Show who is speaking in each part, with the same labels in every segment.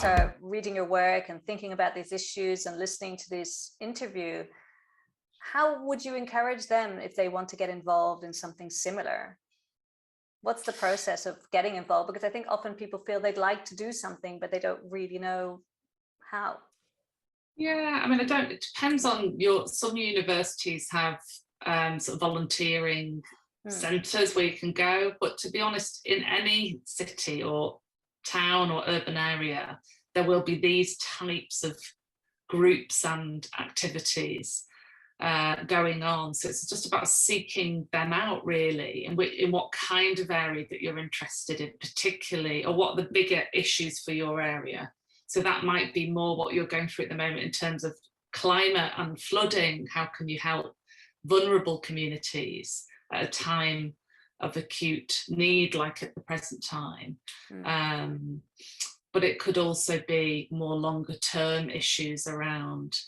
Speaker 1: students are reading your work and thinking about these issues and listening to this interview, how would you encourage them if they want to get involved in something similar? What's the process of getting involved? Because I think often people feel they'd like to do something, but they don't really know how.
Speaker 2: Yeah, I mean, it depends on some universities have sort of volunteering centres where you can go, but to be honest, in any city or town or urban area, there will be these types of groups and activities going on. So it's just about seeking them out, really, in what kind of area that you're interested in particularly, or what are the bigger issues for your area. So that might be more what you're going through at the moment in terms of climate and flooding. How can you help vulnerable communities at a time of acute need like at the present time? But it could also be more longer term issues around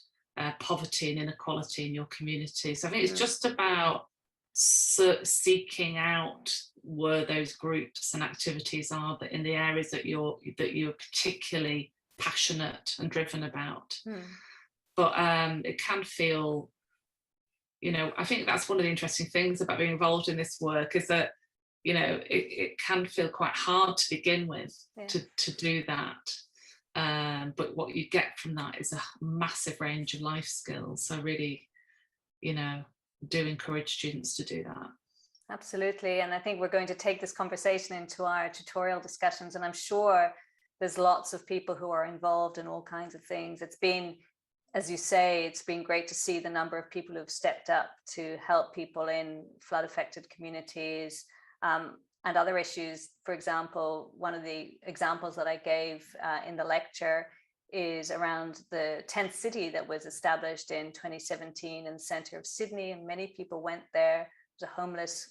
Speaker 2: poverty and inequality in your community. So I think it's just about seeking out where those groups and activities are that in the areas that you're particularly passionate and driven about. But it can feel, I think that's one of the interesting things about being involved in this work, is that it can feel quite hard to begin with, to do that. But what you get from that is a massive range of life skills. So really, do encourage students to do that.
Speaker 1: Absolutely. And I think we're going to take this conversation into our tutorial discussions, and I'm sure there's lots of people who are involved in all kinds of things. It's been, as you say, it's been great to see the number of people who've stepped up to help people in flood affected communities, and other issues. For example, one of the examples that I gave in the lecture is around the tent city that was established in 2017 in the centre of Sydney, and many people went there. It was a homeless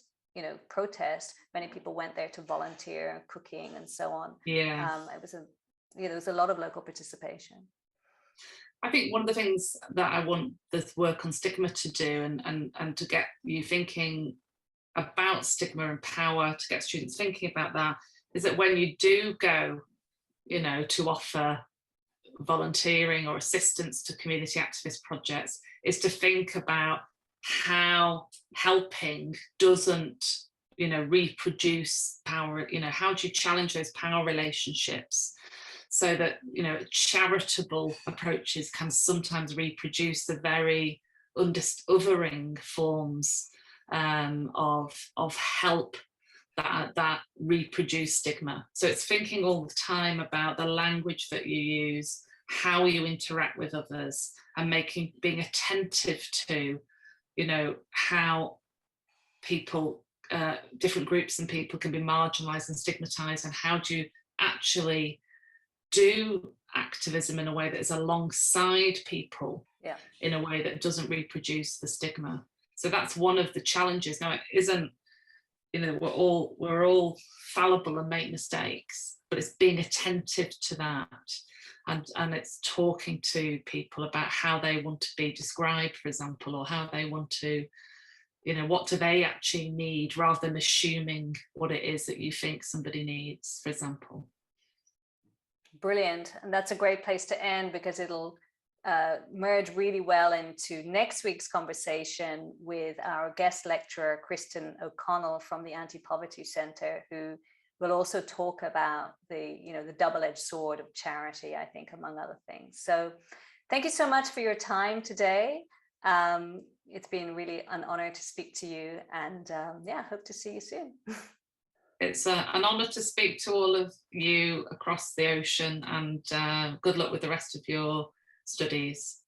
Speaker 1: protest. Many people went there to volunteer, cooking and so on. It was there was a lot of local participation.
Speaker 2: I think one of the things that I want this work on stigma to do, and to get you thinking about stigma and power, to get students thinking about that, is that when you do go, to offer volunteering or assistance to community activist projects, is to think about how helping doesn't, reproduce power. How do you challenge those power relationships so that, charitable approaches can sometimes reproduce the very othering forms of help that reproduce stigma. So it's thinking all the time about the language that you use, how you interact with others, and being attentive to, how people, different groups and people can be marginalized and stigmatized, and how do you actually do activism in a way that is alongside people, in a way that doesn't reproduce the stigma. So that's one of the challenges. Now, it isn't, we're all fallible and make mistakes, but it's being attentive to that, and it's talking to people about how they want to be described, for example, or how they want to, what do they actually need, rather than assuming what it is that you think somebody needs, for example.
Speaker 1: Brilliant. And that's a great place to end, because it'll merge really well into next week's conversation with our guest lecturer, Kristen O'Connell from the Anti-Poverty Centre, who will also talk about the double-edged sword of charity, I think, among other things. So thank you so much for your time today. It's been really an honor to speak to you, and hope to see you soon.
Speaker 2: It's an honour to speak to all of you across the ocean, and good luck with the rest of your studies.